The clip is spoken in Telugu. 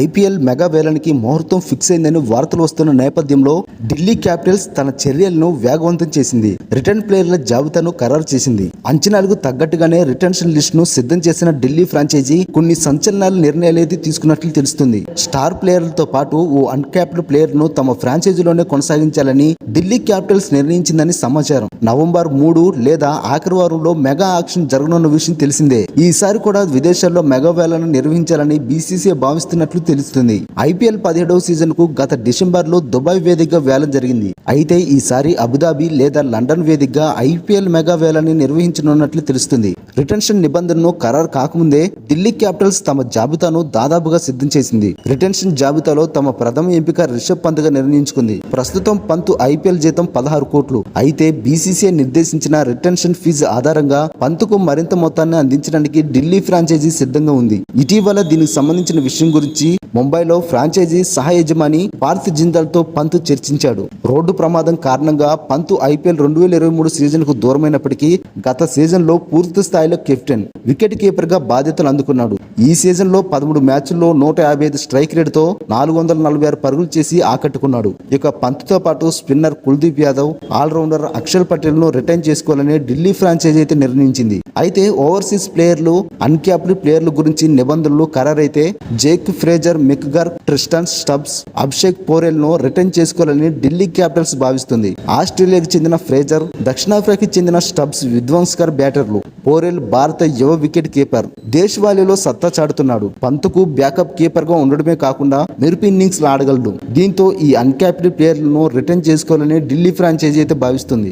ఐపీఎల్ మెగా వేలానికి ముహూర్తం ఫిక్స్ అయిందని వార్తలు వస్తున్న నేపథ్యంలో ఢిల్లీ క్యాపిటల్స్ తన చర్యలను వేగవంతం చేసింది. రిటర్న్ ప్లేయర్ల జాబితాను ఖరారు చేసింది. అంచనాలకు తగ్గట్టుగానే రిటెన్షన్ లిస్ట్ ను సిద్ధం చేసిన ఢిల్లీ ఫ్రాంచైజీ కొన్ని సంచలనాల నిర్ణయాలైతే తీసుకున్నట్లు తెలుస్తుంది. స్టార్ ప్లేయర్లతో పాటు ఓ అన్క్యాప్డ్ ప్లేయర్ ను తమ ఫ్రాంచైజీలోనే కొనసాగించాలని ఢిల్లీ క్యాపిటల్స్ నిర్ణయించిందని సమాచారం. నవంబర్ 3 లేదా ఆఖరి వారంలో మెగా ఆక్షన్ జరగనున్న విషయం తెలిసిందే. ఈసారి కూడా విదేశాల్లో మెగా వేలను నిర్వహించాలని బీసీసీఐ భావిస్తున్నట్లు తెలుస్తుంది. ఐపీఎల్ 17వ సీజన్ కు గత డిసెంబర్ లో దుబాయ్ వేదికగా వేలం జరిగింది. అయితే ఈసారి అబుదాబి లేదా లండన్ వేదికగా ఐపీఎల్ మెగా వేలాన్ని నిర్వహించనున్నట్లు తెలుస్తుంది. రిటెన్షన్ నిబంధనను ఖరారు కాకముందే ఢిల్లీ క్యాపిటల్స్ తమ జాబితాను దాదాపుగా సిద్ధం చేసింది. రిటెన్షన్ జాబితాలో తమ ప్రథమ ఎంపిక రిషబ్ పంత్ గా నిర్ణయించుకుంది. ప్రస్తుతం పంత్ ఐపీఎల్ జీతం 16 కోట్లు. అయితే బీసీసీఐ నిర్దేశించిన రిటెన్షన్ ఫీజు ఆధారంగా పంత్కు మరింత మొత్తాన్ని అందించడానికి ఢిల్లీ ఫ్రాంచైజీ సిద్ధంగా ఉంది. ఇటీవల దీనికి సంబంధించిన విషయం గురించి ముంబైలో ఫ్రాంచైజీ సహ యజమాని పార్థ్ జిందాల్ తో పంత్ చర్చించాడు. రోడ్డు ప్రమాదం కారణంగా పంత్ ఐపీఎల్ 2023 సీజన్ కు దూరమైనప్పటికీ గత సీజన్ లో పూర్తి స్థాయిలో కెప్టెన్, వికెట్ కీపర్ గా బాధ్యతలు అందుకున్నాడు. ఈ సీజన్ లో 13 మ్యాచ్ల్లో 155 స్ట్రైక్ రేట్ తో 446 పరుగులు చేసి ఆకట్టుకున్నాడు. ఇక పంత్ తో పాటు స్పిన్నర్ కుల్దీప్ యాదవ్, ఆల్రౌండర్ అక్షర్ పటేల్ ను రిటైన్ చేసుకోవాలని ఢిల్లీ ఫ్రాంచైజీ అయితే నిర్ణయించింది. అయితే ఓవర్సీస్ ప్లేయర్లు, అన్క్యాప్డ్ ప్లేయర్ల గురించి నిబంధనలు ఖరారైతే Jake Fraser, McGurk, Tristan Stubbs, Abhishek Porel ను రిటైన్ చేసుకోవాలని ఢిల్లీ క్యాపిటల్స్ భావిస్తుంది. ఆస్ట్రేలియాకు చెందిన ఫ్రేజర్, దక్షిణాఫ్రికాకి చెందిన స్టబ్స్ విధ్వంసకర బ్యాటర్లు. పోరెల్ భారత యువ వికెట్ కీపర్, దేశవాళీలో సత్తా చాటుతున్నాడు. పంత్కు బ్యాకప్ కీపర్ గా ఉండడమే కాకుండా మెరుపు ఇన్నింగ్స్ ఆడగలడు. దీంతో ఈ అన్క్యాప్డ్ ప్లేయర్లను రిటైన్ చేసుకోవాలని ఢిల్లీ ఫ్రాంచైజీ అయితే భావిస్తుంది.